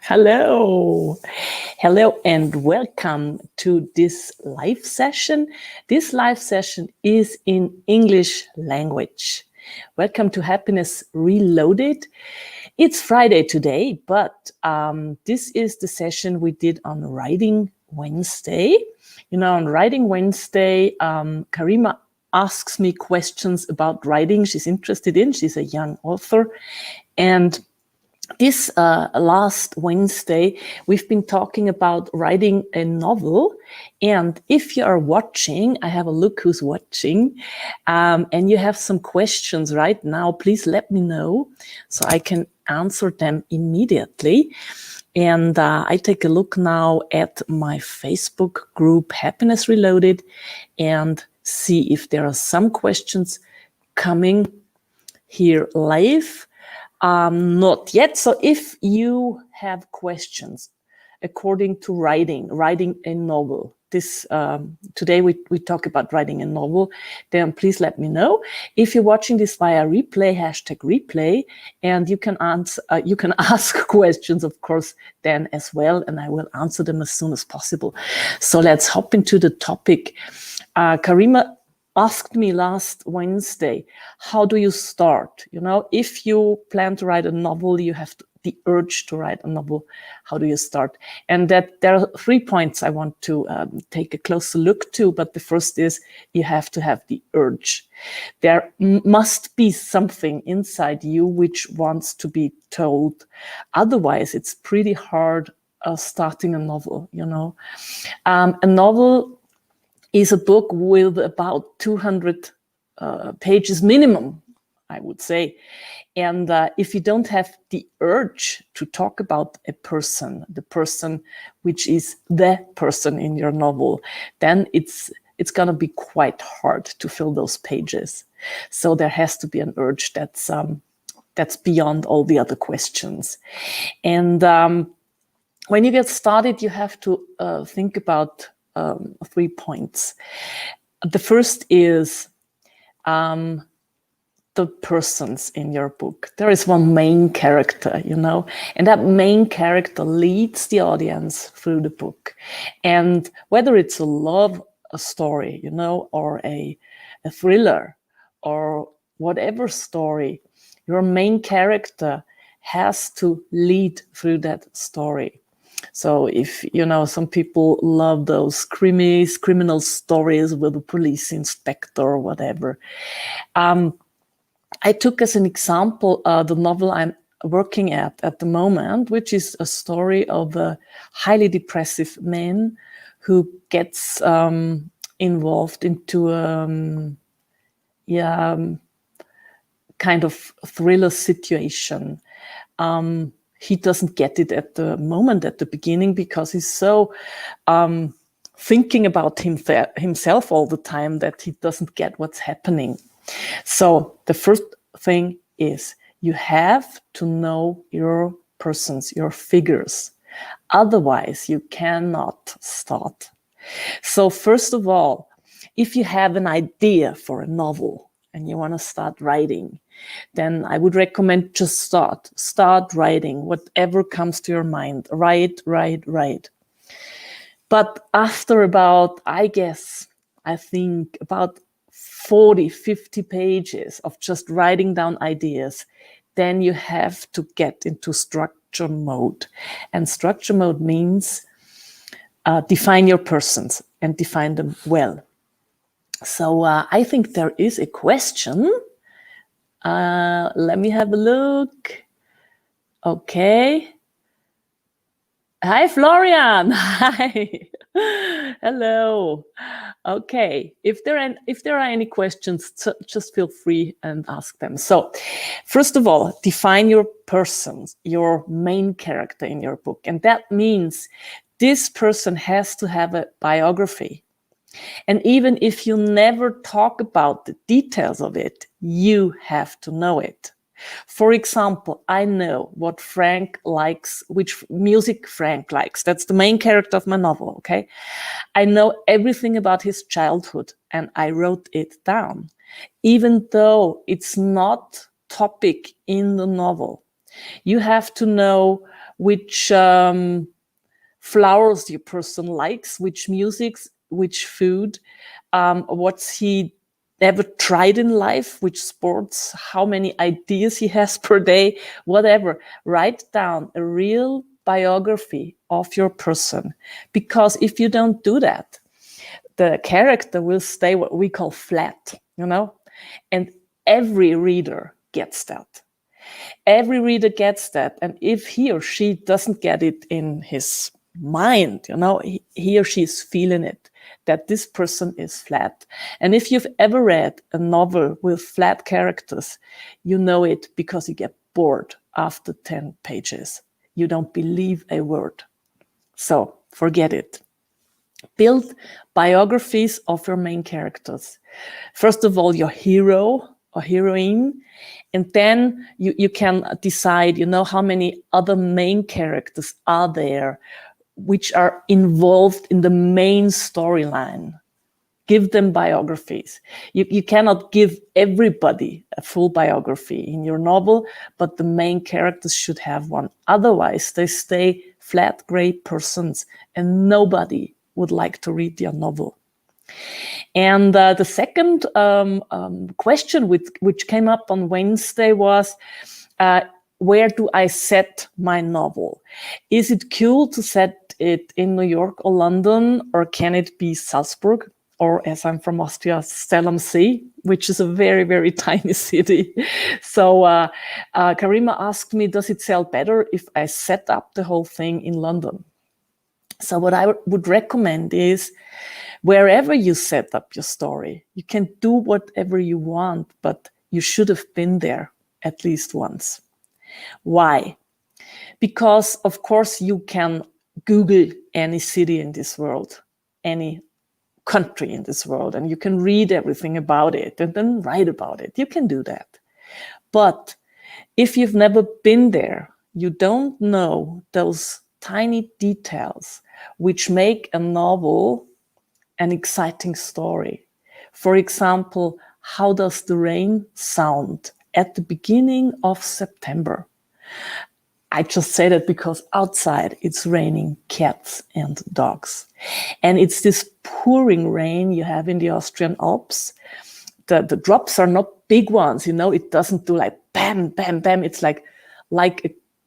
Hello. Hello and welcome to this live session. This live session is in English language. Welcome to Happiness Reloaded. It's Friday today, but this is the session we did on Writing Wednesday. You know, on Writing Wednesday, Karima asks me questions about writing she's interested in. She's a young author. And this last Wednesday, we've been talking about writing a novel. And if you are watching, I have a look who's watching, and you have some questions right now, please let me know so I can answer them immediately. And I take a look now at my Facebook group, Happiness Reloaded, and see if there are some questions coming here live. Not yet. So if you have questions according to writing a novel, this today we talk about writing a novel, then please let me know. If you're watching this via replay, #replay, and you can answer, you can ask questions, of course, then as well, and I will answer them as soon as possible. So let's hop into the topic. Karima asked me last Wednesday, how do you start? You know, if you plan to write a novel, you have the urge to write a novel. How do you start? And that there are 3 points I want to take a closer look to. But the first is you have to have the urge. There must be something inside you which wants to be told. Otherwise, it's pretty hard starting a novel, you know. A novel is a book with about 200 pages minimum, I would say. And if you don't have the urge to talk about a person, the person which is the person in your novel, then it's going to be quite hard to fill those pages. So there has to be an urge that's beyond all the other questions. And when you get started, you have to think about 3 points. The first is the persons in your book. There is one main character, you know, and that main character leads the audience through the book. And whether it's a love story, you know, or a thriller or whatever story, your main character has to lead through that story. So if, you know, some people love those criminal stories with a police inspector or whatever. I took as an example the novel I'm working at the moment, which is a story of a highly depressive man who gets involved into kind of thriller situation. He doesn't get it at the moment, at the beginning, because he's so thinking about himself all the time that he doesn't get what's happening. So the first thing is you have to know your persons, your figures. Otherwise, you cannot start. So first of all, if you have an idea for a novel and you want to start writing, then I would recommend just start writing whatever comes to your mind. Write. But after about, I think about 40, 50 pages of just writing down ideas, then you have to get into structure mode. And structure mode means define your persons and define them well. So I think there is a question. Let me have a look. Okay. Hi, Florian. Hi. Hello. Okay. If there are any questions, just feel free and ask them. So, first of all, define your persons, your main character in your book. And that means this person has to have a biography. And even if you never talk about the details of it, you have to know it. For example, I know what Frank likes, which music Frank likes. That's the main character of my novel, okay? I know everything about his childhood and I wrote it down, even though it's not topic in the novel. You have to know which flowers your person likes, which musics, which food, what's he ever tried in life, which sports, how many ideas he has per day, whatever. Write down a real biography of your person, because if you don't do that, the character will stay what we call flat, and every reader gets that. Every reader gets that. And if he or she doesn't get it in his mind, he or she is feeling it, that this person is flat. And if you've ever read a novel with flat characters, you know it because you get bored after 10 pages. You don't believe a word. So forget it. Build biographies of your main characters. First of all, your hero or heroine, and then you can decide, how many other main characters are there which are involved in the main storyline. Give them biographies. You cannot give everybody a full biography in your novel, but the main characters should have one. Otherwise, they stay flat, gray persons, and nobody would like to read your novel. And the second question which came up on Wednesday was, where do I set my novel? Is it cool to set it in New York or London, or can it be Salzburg? Or, as I'm from Austria, Zell am See, which is a very, very tiny city. So Karima asked me, does it sell better if I set up the whole thing in London? So what I would recommend is, wherever you set up your story, you can do whatever you want, but you should have been there at least once. Why? Because, of course, you can Google any city in this world, any country in this world, and you can read everything about it and then write about it. You can do that. But if you've never been there, you don't know those tiny details which make a novel an exciting story. For example, how does the rain sound at the beginning of September? I just say that because outside it's raining cats and dogs. And it's this pouring rain you have in the Austrian Alps. The drops are not big ones, it doesn't do like bam, bam, bam. It's like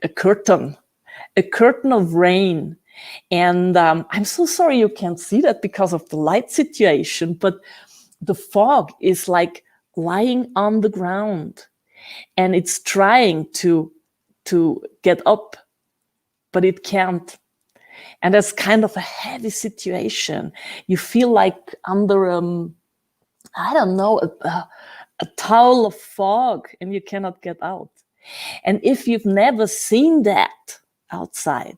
a curtain of rain. And I'm so sorry you can't see that because of the light situation, but the fog is like lying on the ground and it's trying to get up, but it can't. And that's kind of a heavy situation. You feel like under, I don't know, a towel of fog, and you cannot get out. And if you've never seen that outside,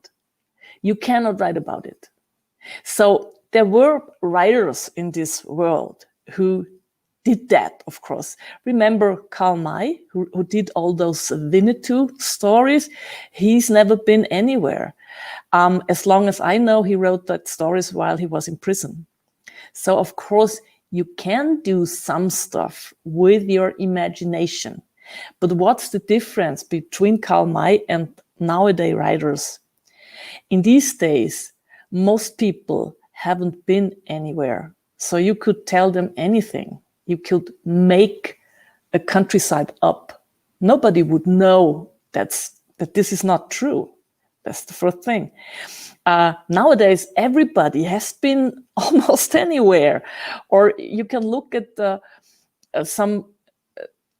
you cannot write about it. So there were writers in this world who did that, of course. Remember Karl May, who did all those Winnetou stories? He's never been anywhere. As long as I know, he wrote that stories while he was in prison. So, of course, you can do some stuff with your imagination. But what's the difference between Karl May and nowadays writers? In these days, most people haven't been anywhere. So you could tell them anything. You could make a countryside up. Nobody would know that this is not true. That's the first thing. Nowadays, everybody has been almost anywhere. Or you can look at some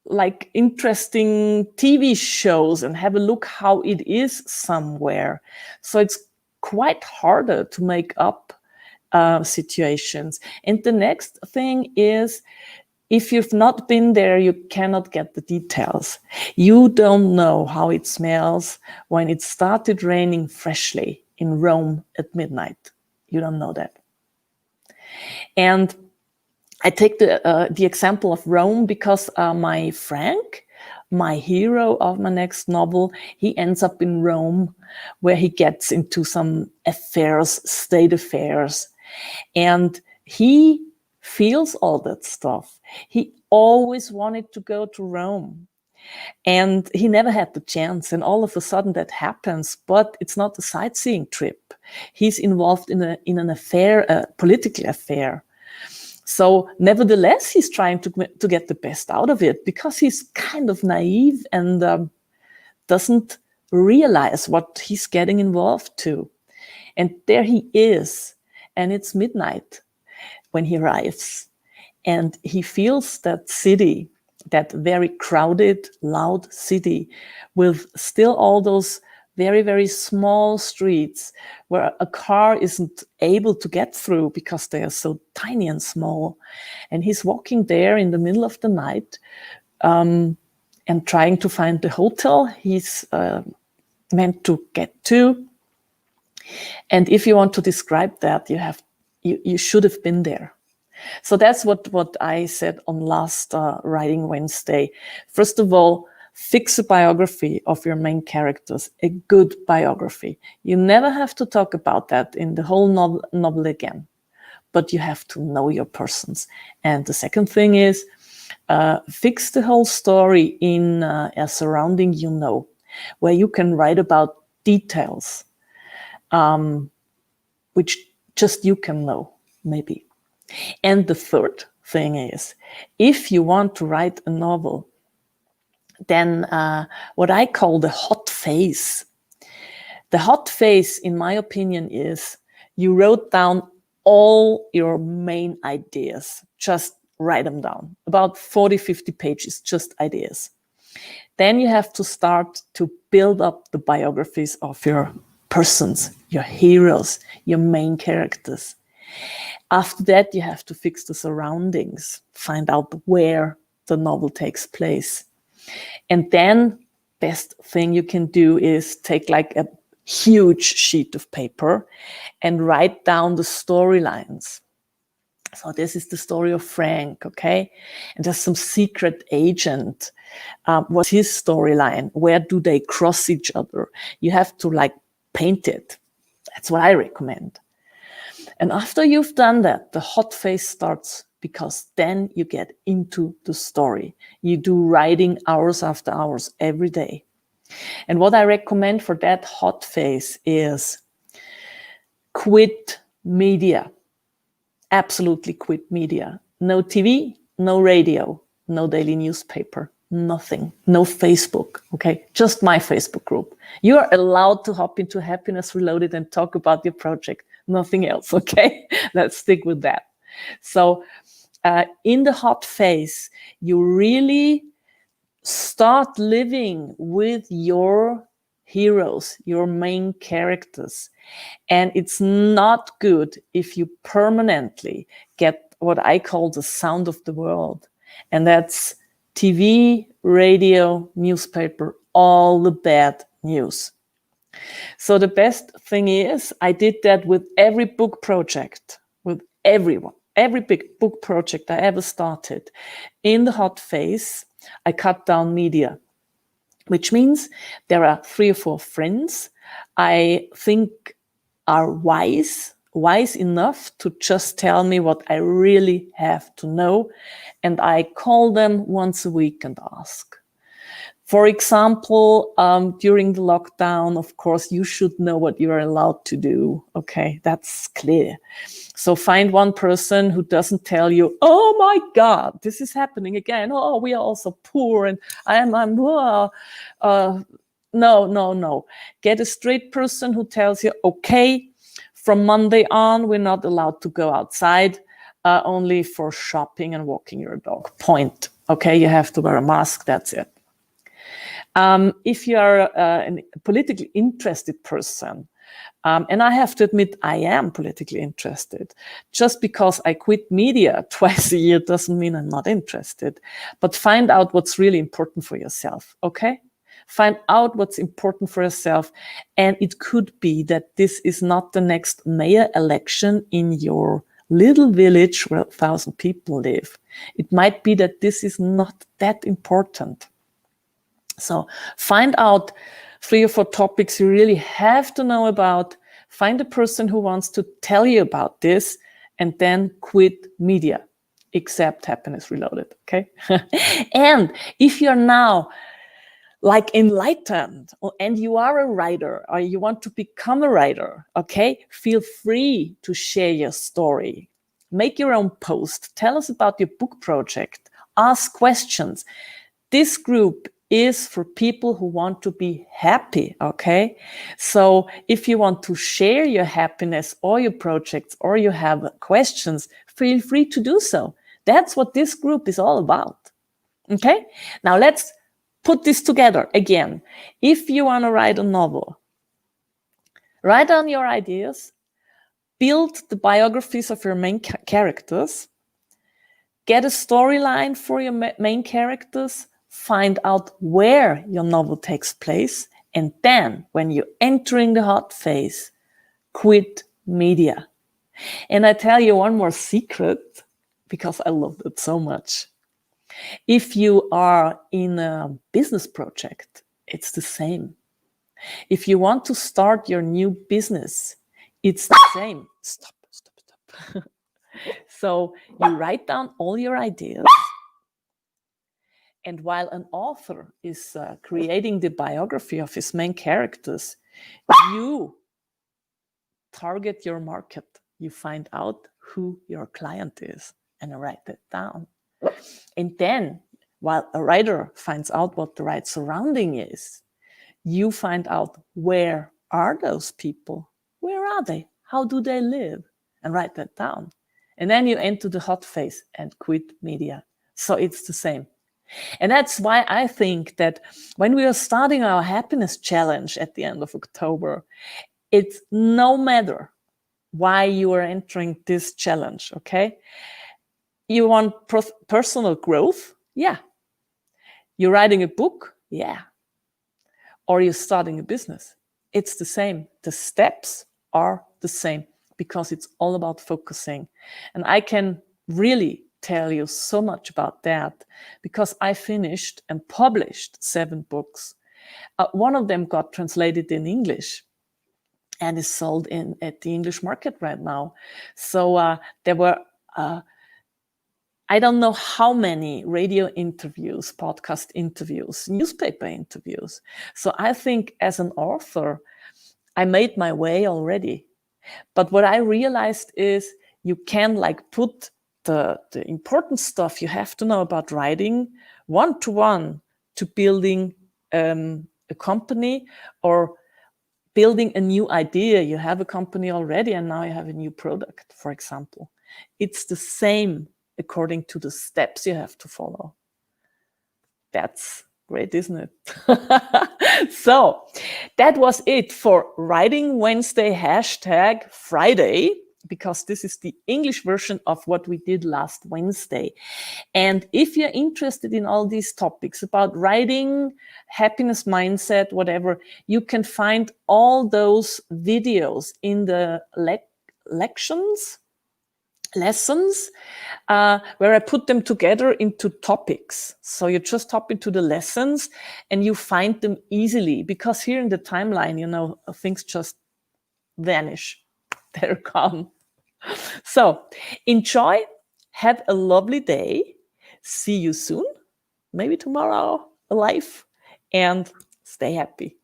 like interesting TV shows and have a look how it is somewhere. So it's quite harder to make up situations. And the next thing is, if you've not been there, you cannot get the details. You don't know how it smells when it started raining freshly in Rome at midnight. You don't know that. And I take the example of Rome because my Frank, my hero of my next novel, he ends up in Rome, where he gets into some affairs, state affairs, and he feels all that stuff. He always wanted to go to Rome. And he never had the chance. And all of a sudden that happens, but it's not a sightseeing trip. He's involved in an affair, a political affair. So nevertheless, he's trying to get the best out of it because he's kind of naive and doesn't realize what he's getting involved to. And there he is. And it's midnight when he arrives. And he feels that city, that very crowded, loud city, with still all those very, very small streets where a car isn't able to get through because they are so tiny and small. And he's walking there in the middle of the night and trying to find the hotel he's meant to get to. And if you want to describe that, you should have been there. So that's what I said on last Writing Wednesday. First of all, fix a biography of your main characters, a good biography. You never have to talk about that in the whole novel again, but you have to know your persons. And the second thing is, fix the whole story in a surrounding you know, where you can write about details, which just you can know, maybe. And the third thing is, if you want to write a novel, then what I call the hot phase. The hot phase, in my opinion, is you wrote down all your main ideas. Just write them down. About 40, 50 pages, just ideas. Then you have to start to build up the biographies of your persons, your heroes, your main characters. After that, you have to fix the surroundings, find out where the novel takes place. And then, best thing you can do is take like a huge sheet of paper and write down the storylines. So this is the story of Frank, okay? And there's some secret agent. What's his storyline? Where do they cross each other? You have to like paint it. That's what I recommend. And after you've done that, the hot phase starts, because then you get into the story. You do writing hours after hours every day. And what I recommend for that hot phase is quit media. Absolutely quit media. No TV, no radio, no daily newspaper, nothing, no Facebook, okay? Just my Facebook group. You are allowed to hop into Happiness Reloaded and talk about your project, nothing else, okay? Let's stick with that. So in the hot phase, you really start living with your heroes, your main characters. And it's not good if you permanently get what I call the sound of the world. And that's TV, radio, newspaper, all the bad news. So the best thing is, I did that with every book project, with everyone, every big book project I ever started. In the hot phase, I cut down media, which means there are 3 or 4 friends I think are wise enough to just tell me what I really have to know. And I call them once a week and ask. For example, during the lockdown, of course, you should know what you are allowed to do. Okay, that's clear. So find one person who doesn't tell you, oh my God, this is happening again. Oh, we are also poor and no. Get a straight person who tells you, okay, from Monday on, we're not allowed to go outside, only for shopping and walking your dog. Point. Okay, you have to wear a mask, that's it. If you are a politically interested person, and I have to admit, I am politically interested. Just because I quit media twice a year doesn't mean I'm not interested. But find out what's really important for yourself, okay? Find out what's important for yourself. And it could be that this is not the next mayor election in your little village where 1,000 people live. It might be that this is not that important. So find out 3 or 4 topics you really have to know about. Find a person who wants to tell you about this, and then quit media, except Happiness Reloaded, okay? And if you're now like enlightened, and you are a writer or you want to become a writer, okay, feel free to share your story. Make your own post. Tell us about your book project. Ask questions. This group is for people who want to be happy, okay? So if you want to share your happiness or your projects or you have questions, feel free to do so. That's what this group is all about, okay? Now let's put this together again. If you want to write a novel, write down your ideas, build the biographies of your main characters, get a storyline for your main characters, find out where your novel takes place, and then when you're entering the hot phase, quit media. And I tell you one more secret, because I loved it so much. If you are in a business project, it's the same. If you want to start your new business, it's the same. Stop. So you write down all your ideas. And while an author is creating the biography of his main characters, you target your market. You find out who your client is and write that down. And then, while a writer finds out what the right surrounding is, you find out where are those people? Where are they? How do they live? And write that down. And then you enter the hot phase and quit media. So it's the same. And that's why I think that when we are starting our happiness challenge at the end of October, it's no matter why you are entering this challenge, okay? You want personal growth? Yeah. You're writing a book? Yeah. Or you're starting a business? It's the same. The steps are the same because it's all about focusing. And I can really tell you so much about that because I finished and published 7 books. One of them got translated in English and is sold at the English market right now. So there were I don't know how many radio interviews, podcast interviews, newspaper interviews. So I think as an author, I made my way already. But what I realized is you can like put the important stuff you have to know about writing one-to-one to building a company or building a new idea. You have a company already and now you have a new product, for example. It's the same according to the steps you have to follow. That's great, isn't it? So that was it for Writing Wednesday #Friday, because this is the English version of what we did last Wednesday. And if you're interested in all these topics about writing, happiness mindset, whatever, you can find all those videos in the lessons where I put them together into topics. So you just hop into the lessons and you find them easily, because here in the timeline, you know, things just vanish. They're gone. So enjoy, have a lovely day. See you soon, maybe tomorrow, alive, and stay happy.